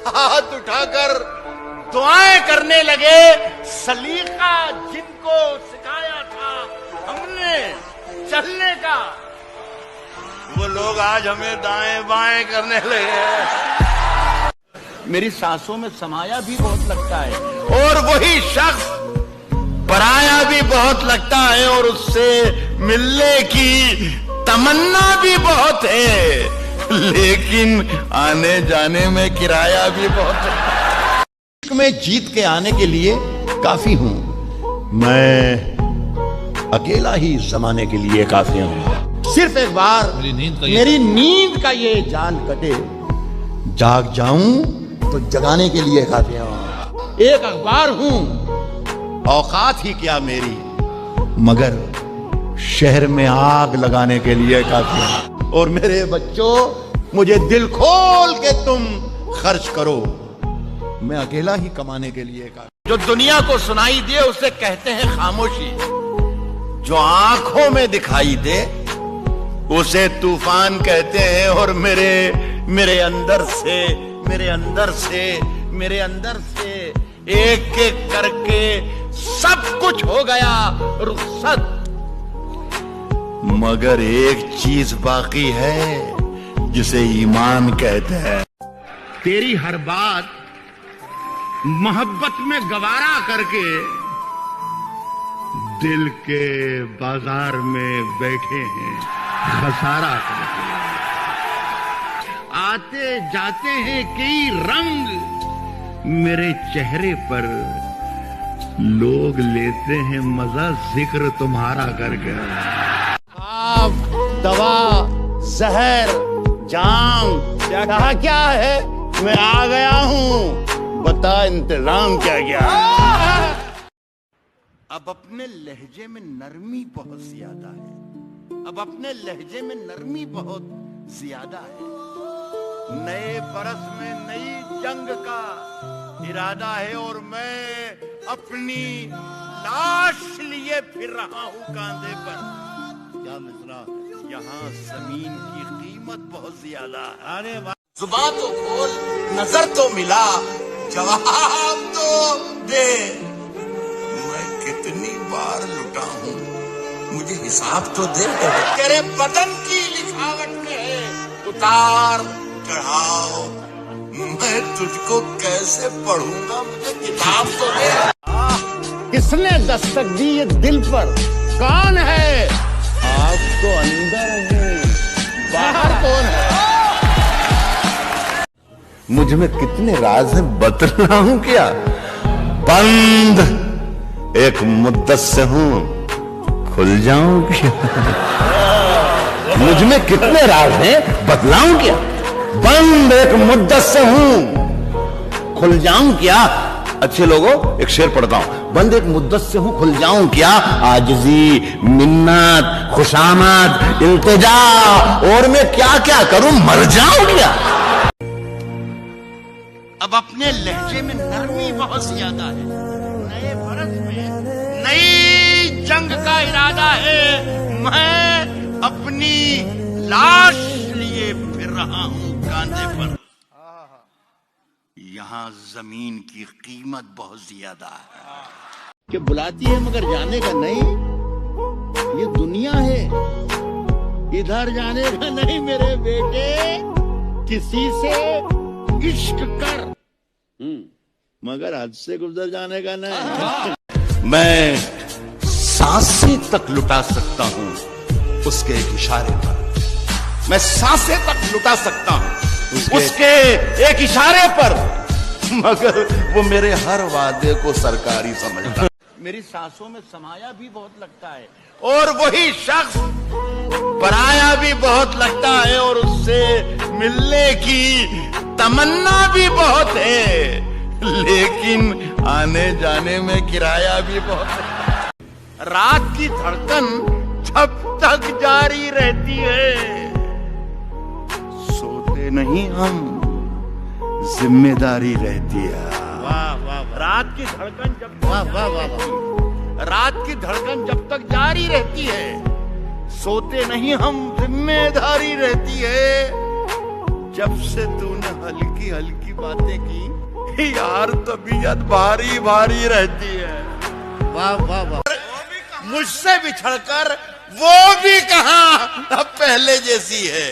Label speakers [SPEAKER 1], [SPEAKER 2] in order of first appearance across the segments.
[SPEAKER 1] हाथ उठाकर दुआएं करने लगे। सलीका जिनको सिखाया था हमने चलने का, वो लोग आज हमें दाएं बाएं करने लगे। मेरी सांसों में समाया भी बहुत लगता है और वही शख्स पराया भी बहुत लगता है और उससे मिलने की तमन्ना भी बहुत है, लेकिन आने जाने में किराया भी बहुत है। मैं जीत के आने के लिए काफी हूं, मैं अकेला ही जमाने के लिए काफी हूं। सिर्फ एक बार मेरी नींद का ये जाल कटे, जाग जाऊं तो जगाने के लिए काफी हूं। एक अखबार हूं, औकात ही क्या मेरी, मगर शहर में आग लगाने के लिए काफी हूं। और मेरे बच्चों, मुझे दिल खोल के तुम खर्च करो, मैं अकेला ही कमाने के लिए काफी। जो दुनिया को सुनाई दे उसे कहते हैं खामोशी, जो आंखों में दिखाई दे उसे तूफान कहते हैं। और मेरे अंदर से एक एक करके सब कुछ हो गया रुखसत, मगर एक चीज बाकी है जिसे ईमान कहते हैं। तेरी हर बात मोहब्बत में गवारा करके दिल के बाजार में बैठे हैं खसारा करके। आते जाते हैं कई रंग मेरे चेहरे पर, लोग लेते हैं मजा जिक्र तुम्हारा करके। आप दवा जहर जाम क्या है, मैं आ गया हूं, बता इंतजाम क्या क्या। अब अपने लहजे में नरमी बहुत ज्यादा है, अब अपने लहजे में नरमी बहुत ज्यादा है। नए बरस में नई जंग का इरादा है और मैं अपनी लाश लिए फिर रहा हूं कांधे पर। क्या मिसरा, यहाँ जमीन की कीमत बहुत ज्यादा है। अरे जुबान तो खोल, नजर तो मिला, जवाब तो दे। मैं कितनी बार लुटा हूं, मुझे हिसाब तो दे। तेरे बदन की लिखावट में है उतार चढ़ाओ, मैं तुझको कैसे पढ़ूंगा, मुझे किताब तो दे। किसने दस्तक दी ये दिल पर, कौन है? आप तो अंदर है, बाहर कौन है? मुझ में कितने राज हैं बतलाऊं क्या? बंद एक मुद्दत से हूं, खुल जाऊं क्या? मुझ में कितने राज हैं बतलाऊं क्या? बंद एक मुद्दत से हूं, खुल जाऊं क्या? अच्छे लोगों, एक शेर पढ़ता हूं। बंद एक मुद्दत से हूं, खुल जाऊं क्या? आजिजी, मिन्नत, खुशामद, इल्तिजा, और मैं क्या क्या करूं, मर जाऊं क्या? अब अपने लहजे में नरमी बहुत ज्यादा है। नए बरस में नई जंग का इरादा है। मैं अपनी लाश लिए फिर रहा हूं कांधे पर। यहाँ जमीन की कीमत बहुत ज्यादा है। कि बुलाती है मगर जाने का नहीं, ये दुनिया है, इधर जाने का नहीं मेरे बेटे। किसी से इश्क कर, मगर हद से गुजर जाने का नहीं। मैं सांसें तक लुटा सकता हूं उसके एक इशारे पर, मैं सांसें तक लुटा सकता हूं उसके एक इशारे पर, मगर वो मेरे हर वादे को सरकारी समझता। मेरी सांसों में समाया भी बहुत लगता है और वही शख्स पराया भी बहुत लगता है और उससे मिलने की तमन्ना भी बहुत है, लेकिन आने जाने में किराया भी बहुत है। रात की धड़कन जब तक जारी रहती है, सोते नहीं हम, जिम्मेदारी रहती है। वाह वाह, रात की धड़कन जब रात की धड़कन जब तक जारी रहती है, सोते नहीं हम, जिम्मेदारी रहती है। जब से तूने हल्की हल्की बातें की यार, तबीयत भारी भारी रहती है।
[SPEAKER 2] वाह वाह वाह।
[SPEAKER 1] मुझसे बिछड़कर वो भी कहां अब पहले जैसी है।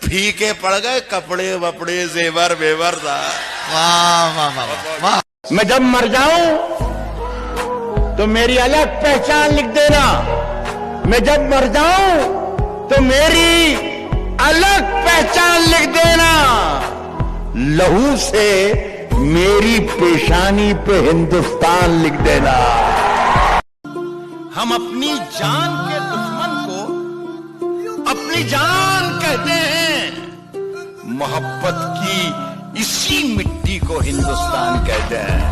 [SPEAKER 1] फीके पड़ गए कपड़े वपड़े जेवर वेवर था।
[SPEAKER 2] वाह वाह वाह वाह।
[SPEAKER 3] मैं जब मर जाऊं तो मेरी अलग पहचान लिख देना। मैं जब मर जाऊं तो मेरी अलग पहचान लिख देना। लहू से मेरी पेशानी पे हिंदुस्तान लिख देना।
[SPEAKER 1] हम अपनी जान के दुश्मन को अपनी जान कहते हैं।
[SPEAKER 3] मोहब्बत की इसी मिट्टी को हिंदुस्तान कहते हैं।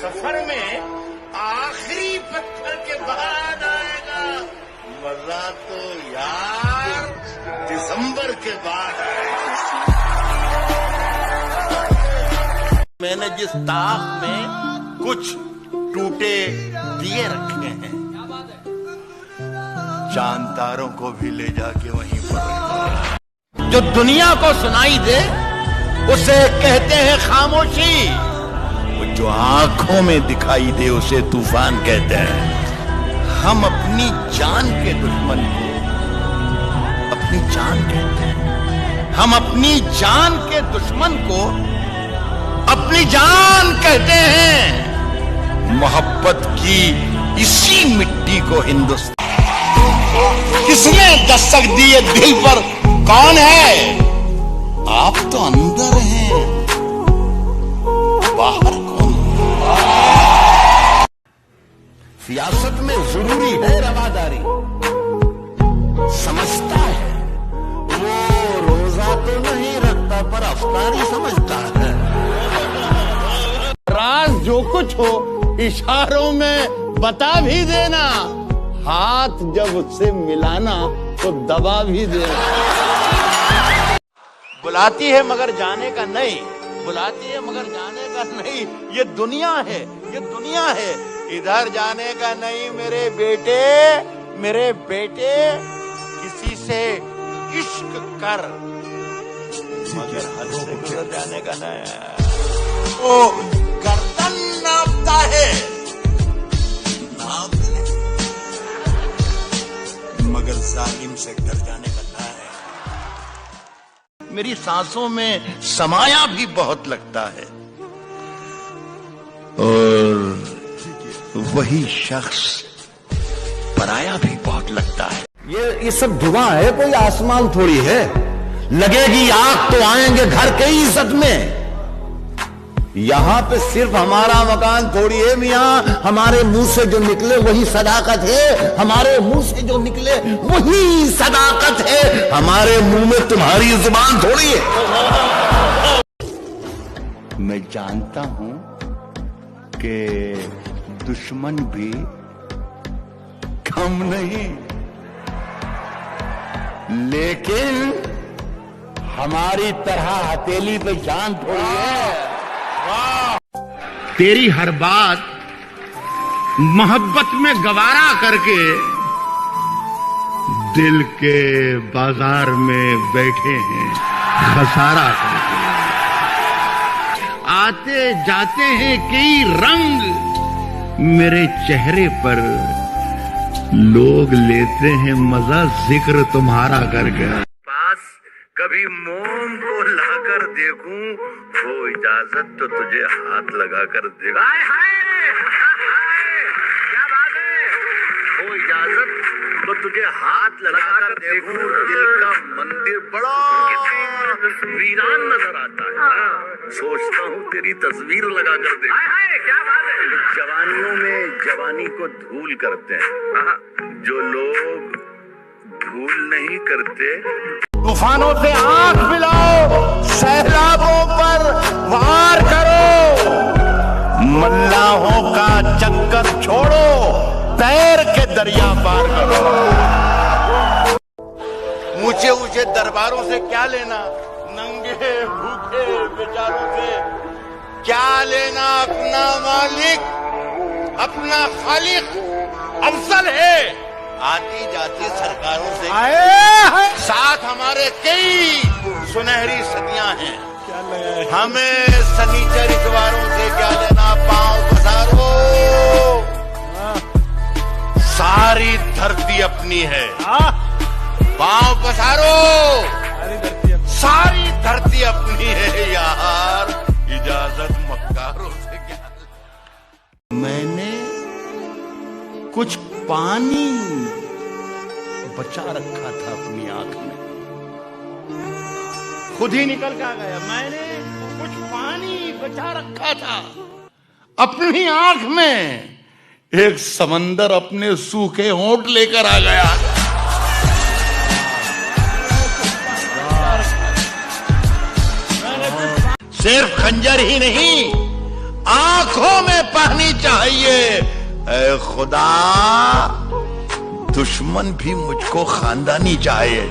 [SPEAKER 1] सफर में आखिरी पत्थर के बाद आएगा मजा तो यार दिसंबर के बाद आएगा। मैंने जिस ताक में कुछ टूटे दिए रखे हैं, चांद तारों को भी ले जाके वहीं पर। जो दुनिया को सुनाई दे उसे कहते हैं खामोशी।
[SPEAKER 3] जो आंखों में दिखाई दे उसे तूफान कहते हैं।
[SPEAKER 1] हम अपनी जान के दुश्मन को अपनी जान कहते हैं। हम अपनी जान के दुश्मन को अपनी जान कहते हैं।
[SPEAKER 3] मोहब्बत की इसी मिट्टी को हिंदुस्तान।
[SPEAKER 1] किसने दस्तक दी है दिल पर, कौन है? आप तो अंदर हैं, बाहर कौन?
[SPEAKER 3] सियासत में जरूरी है रवादारी। समझता है वो रोजा तो नहीं रखता पर अफ्तारी समझता है।
[SPEAKER 1] राज जो कुछ हो इशारों में बता भी देना। हाथ जब उससे मिलाना तो दबा भी देना। बुलाती है मगर जाने का नहीं, बुलाती है मगर जाने का नहीं। ये दुनिया है, ये दुनिया है, इधर जाने का नहीं मेरे बेटे। मेरे बेटे किसी से इश्क कर मगर हद से गुजर जाने का नहीं। ओ गर्दन नापता है, नाप ले, मगर जालिम से डर जाने का नहीं है। मेरी सांसों में समाया भी बहुत लगता है और वही शख्स पराया भी बहुत लगता है।
[SPEAKER 3] ये सब धुआं है, कोई आसमान थोड़ी है। लगेगी आग तो आएंगे घर के ही इज्जत में। यहां पे सिर्फ हमारा मकान थोड़ी है मियां। हमारे मुंह से जो निकले वही सदाकत है। हमारे मुंह से जो निकले वही सदाकत है। हमारे मुंह में तुम्हारी जुबान थोड़ी है। मैं जानता हूं कि दुश्मन भी कम नहीं, लेकिन हमारी तरह हथेली पे जान थोड़ी है।
[SPEAKER 1] तेरी हर बात मोहब्बत में गवारा करके दिल के बाजार में बैठे हैं खसारा करके। आते जाते हैं कई रंग मेरे चेहरे पर, लोग लेते हैं मजा जिक्र तुम्हारा करके। पास कभी मोम को लाकर देखूं, वो इजाजत तो तुझे हाथ लगा कर देगा। क्या बात है? वो इजाजत तो तुझे हाथ लगा कर देखूं। दिल का मंदिर बड़ा वीरान नजर आता है। सोचता हूँ तेरी तस्वीर लगा कर देखूं। क्या बात है? जवानियों में जवानी को धूल करते हैं जो लोग भूल नहीं करते।
[SPEAKER 3] तूफानों से आंख मिलाओ, सैलाबों पर वार करो। मल्लाहों का चक्कर छोड़ो, तैर के दरिया पार करो।
[SPEAKER 1] ऊंचे ऊंचे दरबारों से क्या लेना, नंगे भूखे बेचारों से क्या लेना। अपना मालिक अपना खालिक अफजल है। आती जाती सरकारों से साथ हमारे कई सुनहरी सदियां हैं। हमें सनीचर इतवारों से क्या लेना, पांव पसारो, सारी धरती अपनी है। पांव पसारो, सारी धरती अपनी है यार, इजाजत मक्कारों से क्या। मैंने कुछ पानी बचा रखा था अपनी आंख में, खुद ही निकल के आ गया। मैंने कुछ पानी बचा रखा था अपनी आंख में, एक समंदर अपने सूखे होंठ लेकर आ गया। सिर्फ खंजर ही नहीं, आंखों में पानी चाहिए। ऐ खुदा, दुश्मन भी मुझको खानदानी चाहिए।